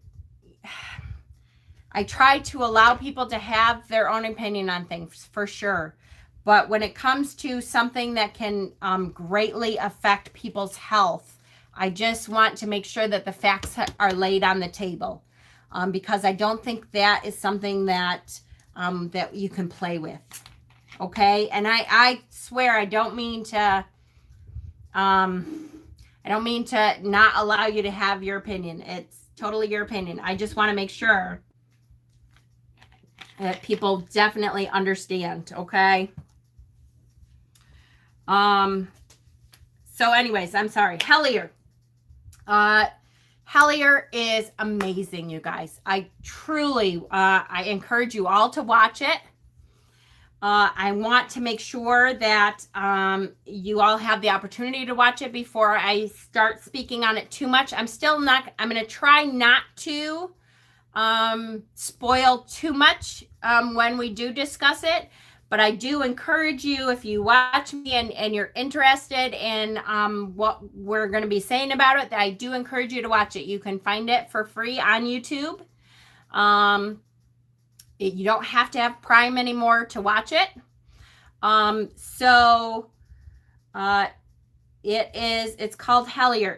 I try to allow people to have their own opinion on things, for sure. But when it comes to something that can greatly affect people's health, I just want to make sure that the facts are laid on the table, because I don't think that is something that that you can play with. Okay, and I swear I don't mean to not allow you to have your opinion. It's totally your opinion. I just want to make sure that people definitely understand. Okay. So anyways, I'm sorry. Hellier. Hellier is amazing, you guys. I truly, I encourage you all to watch it. I want to make sure that you all have the opportunity to watch it before I start speaking on it too much. I'm going to try not to spoil too much when we do discuss it. But I do encourage you, if you watch me and you're interested in what we're going to be saying about it, that I do encourage you to watch it. You can find it for free on YouTube. You don't have to have Prime anymore to watch it. It's called Hellier,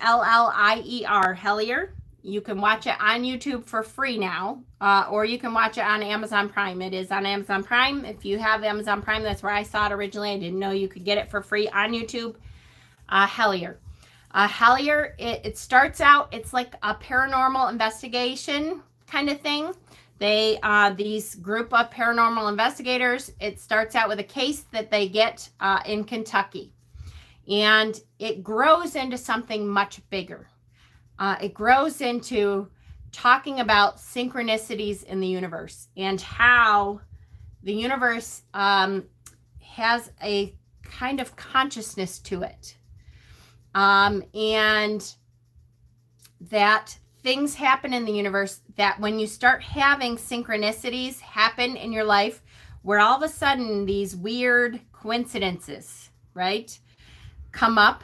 Hellier, Hellier. You can watch it on YouTube for free now, or you can watch it on Amazon Prime. It is on Amazon Prime. If you have Amazon Prime, that's where I saw it originally. I didn't know you could get it for free on YouTube. Hellier. Hellier, it starts out, it's like a paranormal investigation kind of thing. These group of paranormal investigators, it starts out with a case that they get in Kentucky. And it grows into something much bigger. It grows into talking about synchronicities in the universe and how the universe has a kind of consciousness to it. And that things happen in the universe, that when you start having synchronicities happen in your life, where all of a sudden these weird coincidences, right, come up,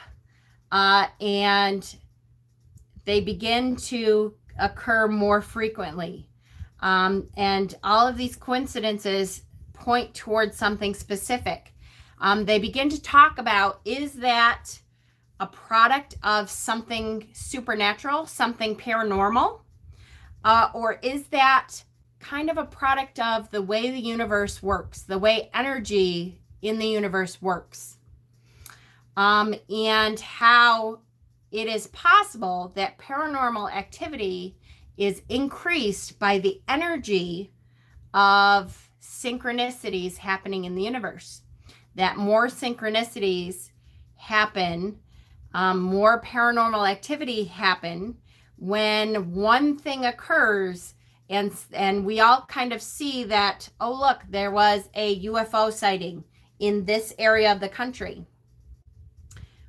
and they begin to occur more frequently. And all of these coincidences point towards something specific. They begin to talk about, is that a product of something supernatural, something paranormal? Or is that kind of a product of the way the universe works, the way energy in the universe works? And how it is possible that paranormal activity is increased by the energy of synchronicities happening in the universe. That more synchronicities happen, more paranormal activity happen when one thing occurs, and we all kind of see that, oh, look, there was a UFO sighting in this area of the country.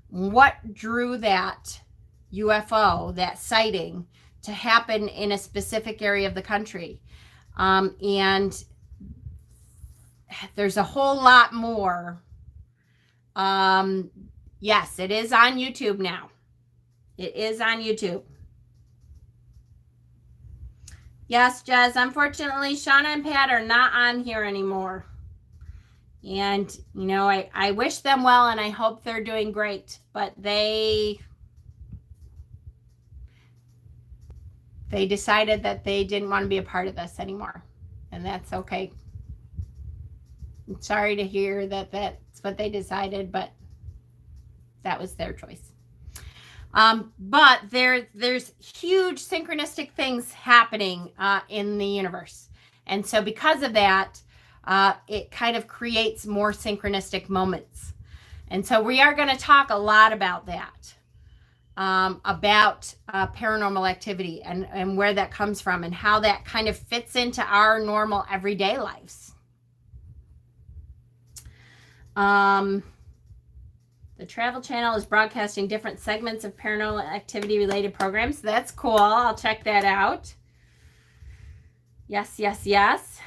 What drew that UFO, that sighting, to happen in a specific area of the country? And there's a whole lot more. Yes, it is on YouTube now. It is on YouTube. Yes, Jez, unfortunately, Shauna and Pat are not on here anymore. And, you know, I wish them well and I hope they're doing great, but they decided that they didn't want to be a part of this anymore. And that's okay. I'm sorry to hear that that's what they decided, but that was their choice. But there's huge synchronistic things happening in the universe. And so because of that, it kind of creates more synchronistic moments. And so we are going to talk a lot about that, about paranormal activity and where that comes from and how that kind of fits into our normal everyday lives. The Travel Channel is broadcasting different segments of paranormal activity related programs. That's cool. I'll check that out. Yes, yes, yes.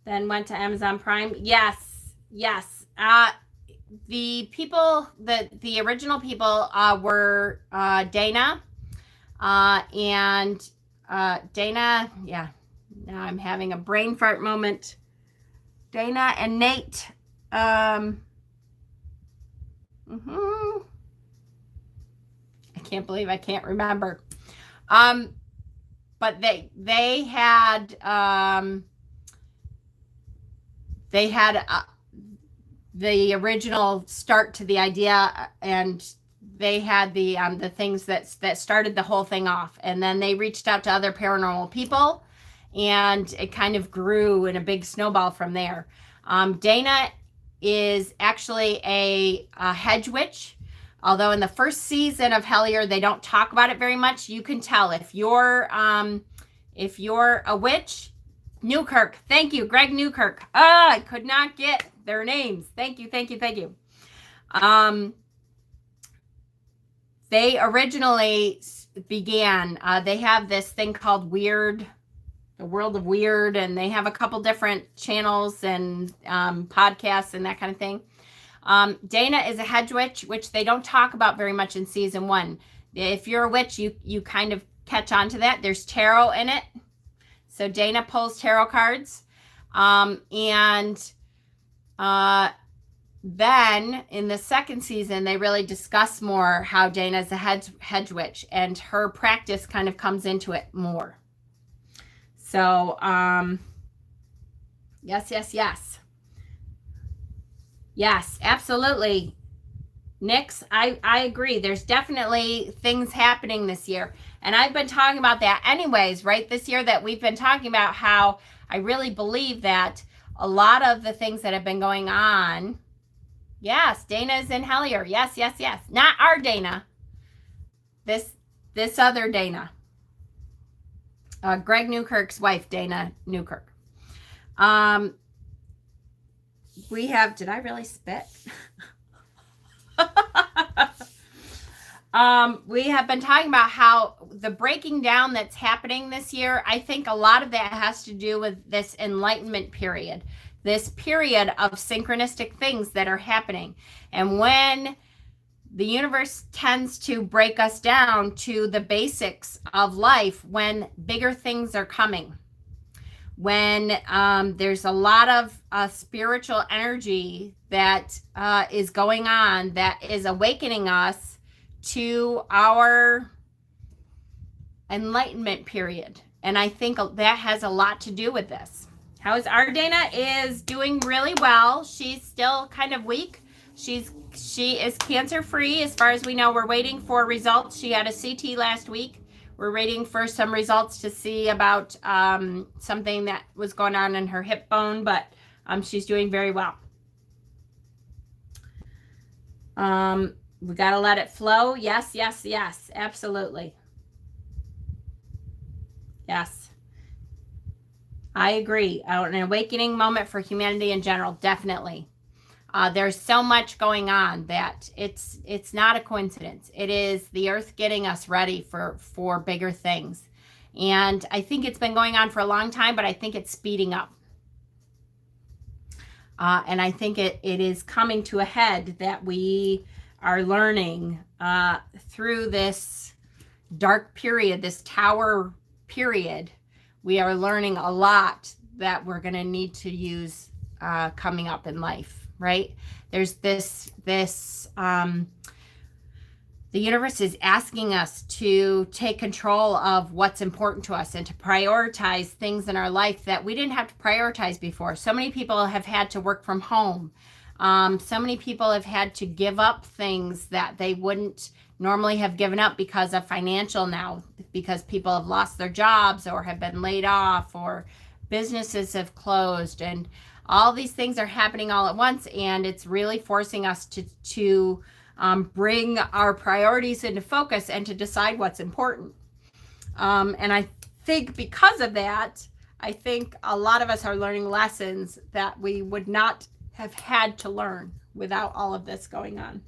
Then went to Amazon Prime. Yes, yes. The people, the original people were Dana and Dana. Yeah, now I'm having a brain fart moment. Dana and Nate. I can't believe I can't remember. But they had the original start to the idea, and they had the things that started the whole thing off, and then they reached out to other paranormal people, and it kind of grew in a big snowball from there. Dana is actually a hedge witch, although in the first season of Hellier they don't talk about it very much. You can tell if you're a witch. Newkirk, thank you, Greg Newkirk. I could not get their names. Thank you. They originally began. They have this thing called The World of Weird, and they have a couple different channels and podcasts and that kind of thing. Dana is a hedge witch, which they don't talk about very much in season 1. If you're a witch, you kind of catch on to that. There's tarot in it. So Dana pulls tarot cards. Then in the second season, they really discuss more how Dana is a hedge witch, and her practice kind of comes into it more. So, yes. Yes, absolutely. Nix, I agree. There's definitely things happening this year. And I've been talking about that anyways, right? This year that we've been talking about how I really believe that a lot of the things that have been going on. Yes, Dana is in Hellier. Yes. Not our Dana. This other Dana. Greg Newkirk's wife, Dana Newkirk. We have, did I really spit? We have been talking about how the breaking down that's happening this year. I think a lot of that has to do with this enlightenment period, this period of synchronistic things that are happening. And when the universe tends to break us down to the basics of life, when bigger things are coming, when there's a lot of spiritual energy that is going on, that is awakening us to our enlightenment period. And I think that has a lot to do with this. How's our Dana? Is doing really well. She's still kind of weak. She is cancer free as far as we know. We're waiting for results. She had a CT last week. We're waiting for some results to see about something that was going on in her hip bone, but she's doing very well. We got to let it flow. Yes, absolutely. Yes. I agree. An awakening moment for humanity in general, definitely. There's so much going on that it's not a coincidence. It is the earth getting us ready for bigger things. And I think it's been going on for a long time, but I think it's speeding up. And I think it is coming to a head that we are learning through this dark period, this tower period. We are learning a lot that we're going to need to use coming up in life, right? There's the universe is asking us to take control of what's important to us and to prioritize things in our life that we didn't have to prioritize before. So many people have had to work from home. So many people have had to give up things that they wouldn't normally have given up because of financial now, because people have lost their jobs or have been laid off or businesses have closed, and all these things are happening all at once, and it's really forcing us to bring our priorities into focus and to decide what's important. And I think because of that, I think a lot of us are learning lessons that we would not have had to learn without all of this going on.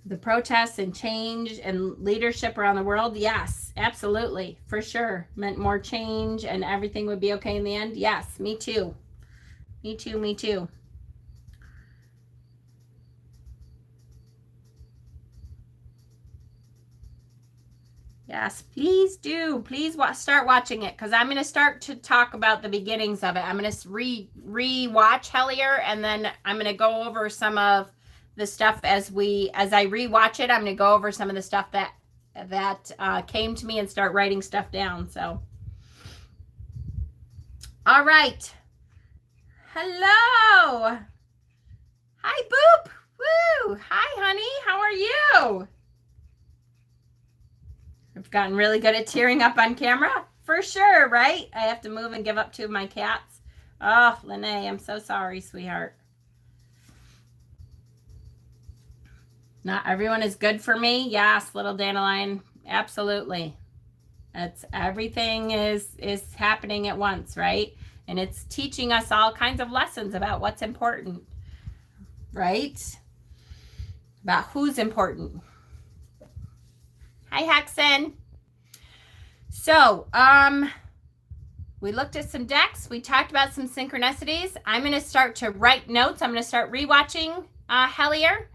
The protests and change and leadership around the world, yes, absolutely, for sure. Meant more change and everything would be okay in the end. Yes, me too. Me too, me too. Yes, please do. Please start watching it, because I'm going to start to talk about the beginnings of it. I'm going to re-watch Hellier, and then I'm going to go over some of the stuff as I re-watch it. I'm going to go over some of the stuff that came to me and start writing stuff down. So, all right. Hello. Hi, Boop. Woo. Hi, honey. How are you? I've gotten really good at tearing up on camera, for sure, right? I have to move and give up 2 of my cats. Oh, Lene, I'm so sorry, sweetheart. Not everyone is good for me. Yes, little dandelion, absolutely. Everything is happening at once, right? And it's teaching us all kinds of lessons about what's important, right? About who's important. Hi, Hexen. So, we looked at some decks. We talked about some synchronicities. I'm going to start to write notes. I'm going to start rewatching Hellier,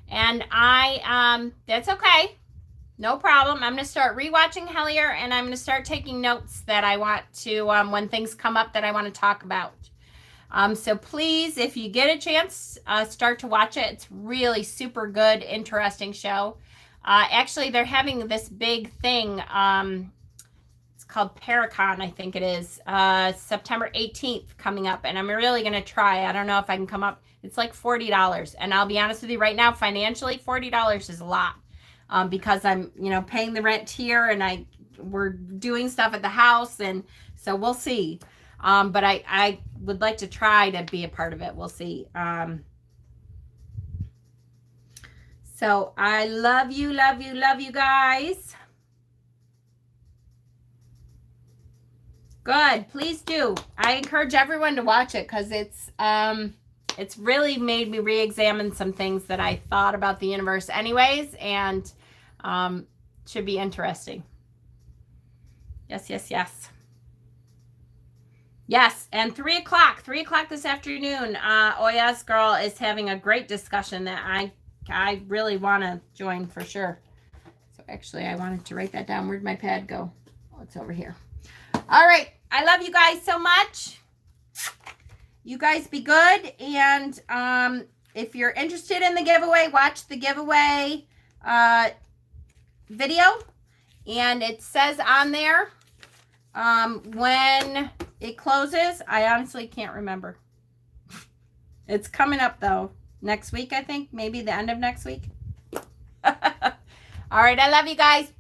and that's okay. No problem. I'm going to start rewatching Hellier, and I'm going to start taking notes that I want to, when things come up that I want to talk about. So please, if you get a chance, start to watch it. It's really super good, interesting show. Actually, they're having this big thing. It's called Paracon, I think it is. September 18th coming up, and I'm really going to try. I don't know if I can come up. It's like $40, and I'll be honest with you right now, financially, $40 is a lot, because I'm, paying the rent here, and we're doing stuff at the house, and so we'll see. But I would like to try to be a part of it. We'll see. So I love you, love you, love you guys. Good. Please do. I encourage everyone to watch it, because it's really made me re-examine some things that I thought about the universe anyways, and should be interesting. Yes, yes, yes. Yes, and 3 o'clock this afternoon, Oya's girl is having a great discussion that I really want to join for sure. So actually, I wanted to write that down. Where'd my pad go? Oh, it's over here. All right. I love you guys so much. You guys be good. And if you're interested in the giveaway, watch the giveaway video. And it says on there when it closes. I honestly can't remember. It's coming up, though. Next week, I think. Maybe the end of next week. All right. I love you guys.